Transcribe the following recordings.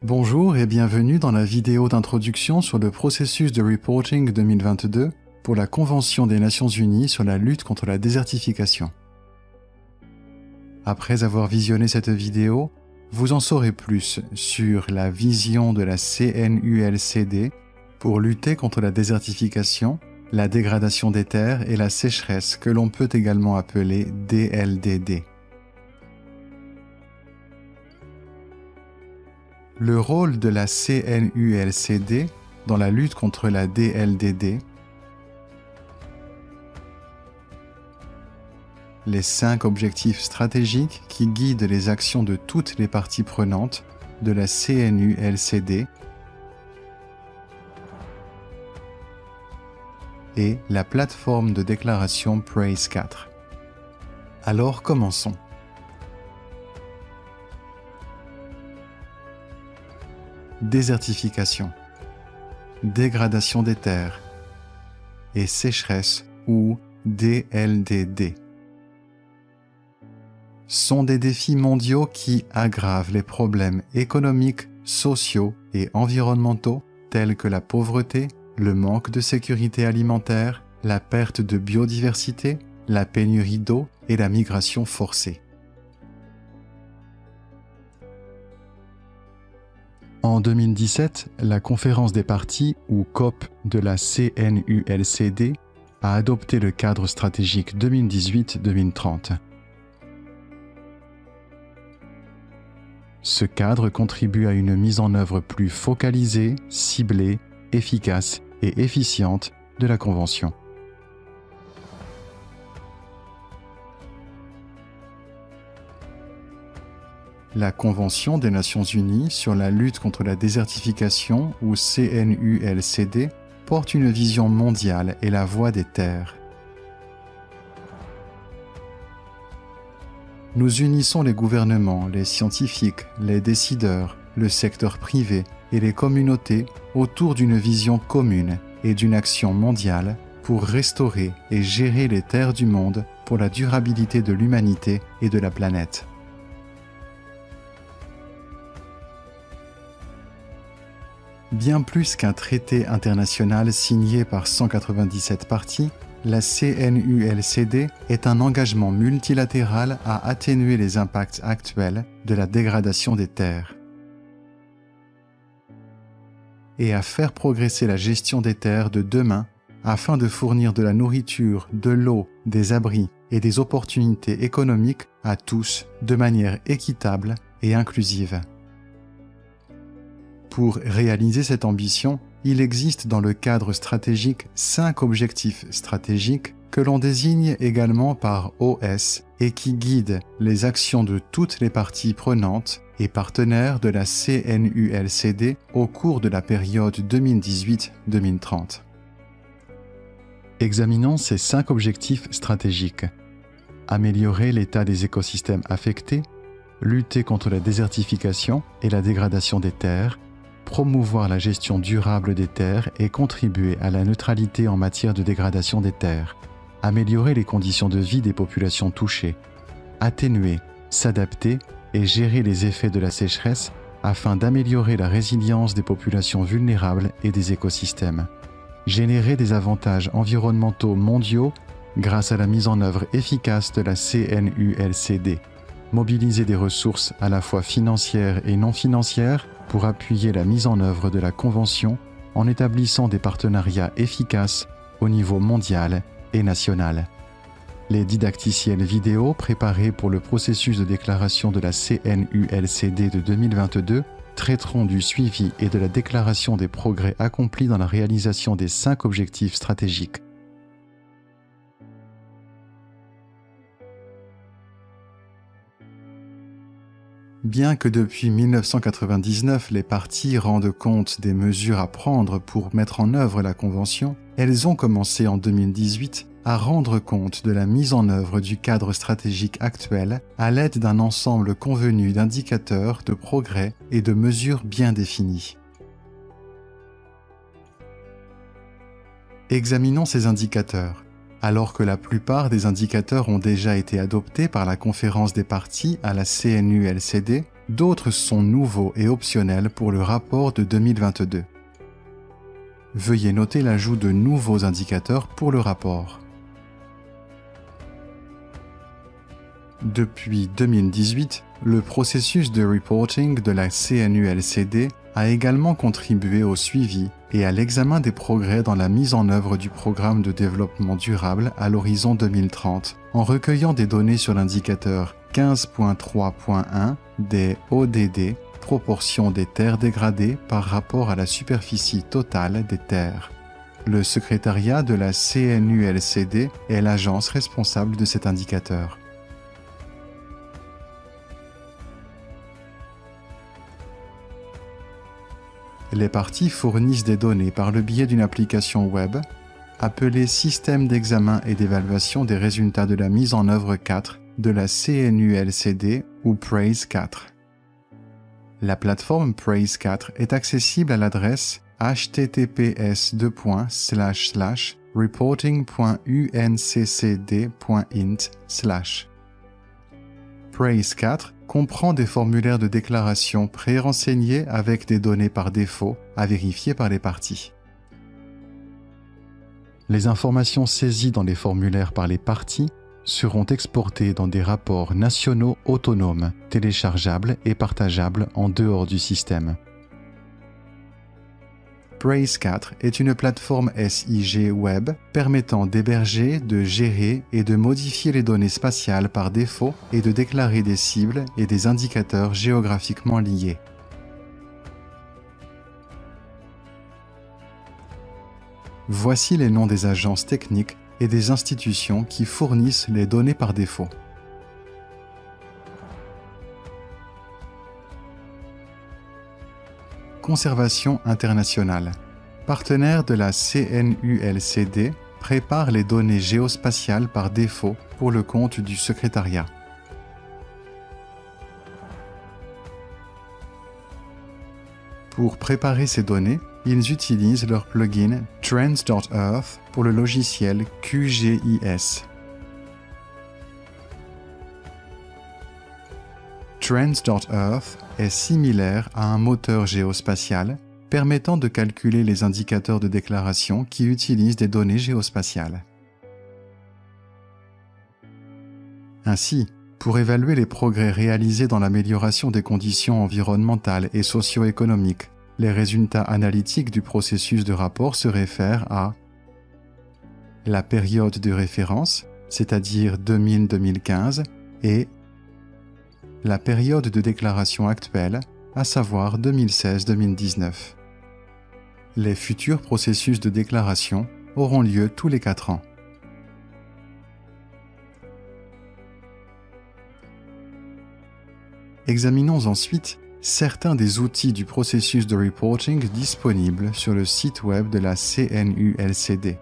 Bonjour et bienvenue dans la vidéo d'introduction sur le processus de reporting 2022 pour la Convention des Nations Unies sur la lutte contre la désertification. Après avoir visionné cette vidéo, vous en saurez plus sur la vision de la CNULCD pour lutter contre la désertification, la dégradation des terres et la sécheresse que l'on peut également appeler DLDD. Le rôle de la CNULCD dans la lutte contre la DLDD, les 5 objectifs stratégiques qui guident les actions de toutes les parties prenantes de la CNULCD et la plateforme de déclaration PRAISE 4. Alors commençons. Désertification, dégradation des terres et sécheresse ou DLDD sont des défis mondiaux qui aggravent les problèmes économiques, sociaux et environnementaux tels que la pauvreté, le manque de sécurité alimentaire, la perte de biodiversité, la pénurie d'eau et la migration forcée. En 2017, la conférence des parties, ou COP, de la CNULCD a adopté le cadre stratégique 2018-2030. Ce cadre contribue à une mise en œuvre plus focalisée, ciblée, efficace et efficiente de la Convention. La Convention des Nations Unies sur la lutte contre la désertification, ou CNULCD, porte une vision mondiale et la voie des terres. Nous unissons les gouvernements, les scientifiques, les décideurs, le secteur privé et les communautés autour d'une vision commune et d'une action mondiale pour restaurer et gérer les terres du monde pour la durabilité de l'humanité et de la planète. Bien plus qu'un traité international signé par 197 parties, la CNULCD est un engagement multilatéral à atténuer les impacts actuels de la dégradation des terres et à faire progresser la gestion des terres de demain afin de fournir de la nourriture, de l'eau, des abris et des opportunités économiques à tous de manière équitable et inclusive. Pour réaliser cette ambition, il existe dans le cadre stratégique 5 objectifs stratégiques que l'on désigne également par OS et qui guident les actions de toutes les parties prenantes et partenaires de la CNULCD au cours de la période 2018-2030. Examinons ces 5 objectifs stratégiques. Améliorer l'état des écosystèmes affectés, lutter contre la désertification et la dégradation des terres, promouvoir la gestion durable des terres et contribuer à la neutralité en matière de dégradation des terres, améliorer les conditions de vie des populations touchées, atténuer, s'adapter et gérer les effets de la sécheresse afin d'améliorer la résilience des populations vulnérables et des écosystèmes, générer des avantages environnementaux mondiaux grâce à la mise en œuvre efficace de la CNULCD, mobiliser des ressources à la fois financières et non financières pour appuyer la mise en œuvre de la Convention en établissant des partenariats efficaces au niveau mondial et national. Les didacticiels vidéo préparés pour le processus de déclaration de la CNULCD de 2022 traiteront du suivi et de la déclaration des progrès accomplis dans la réalisation des 5 objectifs stratégiques. Bien que depuis 1999, les parties rendent compte des mesures à prendre pour mettre en œuvre la Convention, elles ont commencé en 2018 à rendre compte de la mise en œuvre du cadre stratégique actuel à l'aide d'un ensemble convenu d'indicateurs de progrès et de mesures bien définies. Examinons ces indicateurs. Alors que la plupart des indicateurs ont déjà été adoptés par la conférence des parties à la CNULCD, D'autres sont nouveaux et optionnels pour le rapport de 2022. Veuillez noter l'ajout de nouveaux indicateurs pour le rapport. Depuis 2018, le processus de reporting de la CNULCD a également contribué au suivi et à l'examen des progrès dans la mise en œuvre du programme de développement durable à l'horizon 2030, en recueillant des données sur l'indicateur 15.3.1 des ODD, proportion des terres dégradées par rapport à la superficie totale des terres. Le secrétariat de la CNULCD est l'agence responsable de cet indicateur. Les parties fournissent des données par le biais d'une application web appelée Système d'examen et d'évaluation des résultats de la mise en œuvre 4 de la CNULCD ou PRAISE 4. La plateforme PRAISE 4 est accessible à l'adresse https://reporting.unccd.int/. PRAISE 4 comprend des formulaires de déclaration pré-renseignés avec des données par défaut à vérifier par les parties. Les informations saisies dans les formulaires par les parties seront exportées dans des rapports nationaux autonomes, téléchargeables et partageables en dehors du système. PRAISE 4 est une plateforme SIG web permettant d'héberger, de gérer et de modifier les données spatiales par défaut et de déclarer des cibles et des indicateurs géographiquement liés. Voici les noms des agences techniques et des institutions qui fournissent les données par défaut. Conservation internationale. Partenaire de la CNULCD, prépare les données géospatiales par défaut pour le compte du secrétariat. Pour préparer ces données, ils utilisent leur plugin Trends.earth pour le logiciel QGIS. Trends.earth est similaire à un moteur géospatial permettant de calculer les indicateurs de déclaration qui utilisent des données géospatiales. Ainsi, pour évaluer les progrès réalisés dans l'amélioration des conditions environnementales et socio-économiques, les résultats analytiques du processus de rapport se réfèrent à la période de référence, c'est-à-dire 2000-2015, et la période de déclaration actuelle, à savoir 2016-2019. Les futurs processus de déclaration auront lieu tous les 4 ans. Examinons ensuite certains des outils du processus de reporting disponibles sur le site web de la CNULCD.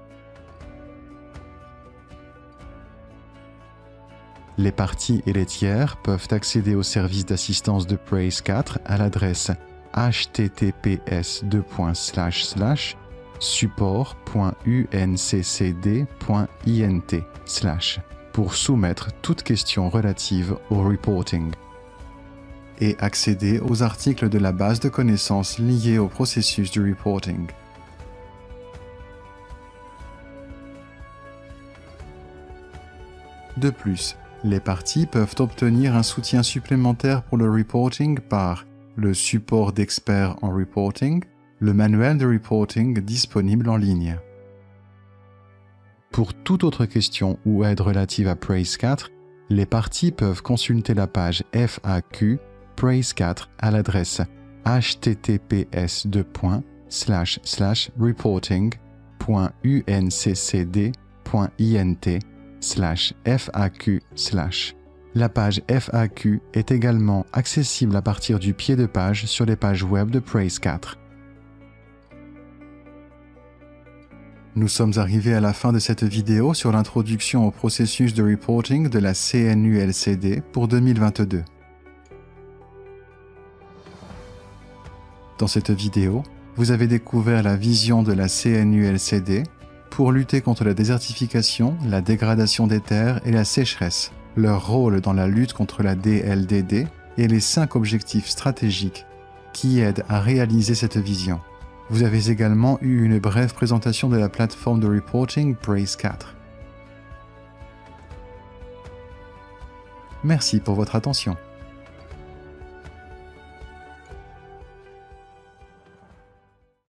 Les parties et les tiers peuvent accéder au service d'assistance de PRAISE 4 à l'adresse https://support.unccd.int/ pour soumettre toute question relative au reporting et accéder aux articles de la base de connaissances liés au processus du reporting. De plus, les parties peuvent obtenir un soutien supplémentaire pour le reporting par le support d'experts en reporting, le manuel de reporting disponible en ligne. Pour toute autre question ou aide relative à PRAISE 4, les parties peuvent consulter la page FAQ PRAISE 4 à l'adresse https://reporting.unccd.int/FAQ/. La page FAQ est également accessible à partir du pied de page sur les pages web de PRAISE 4. Nous sommes arrivés à la fin de cette vidéo sur l'introduction au processus de reporting de la CNULCD pour 2022. Dans cette vidéo, vous avez découvert la vision de la CNULCD pour lutter contre la désertification, la dégradation des terres et la sécheresse, leur rôle dans la lutte contre la DLDD, et les 5 objectifs stratégiques qui aident à réaliser cette vision. Vous avez également eu une brève présentation de la plateforme de reporting Brace 4. Merci pour votre attention.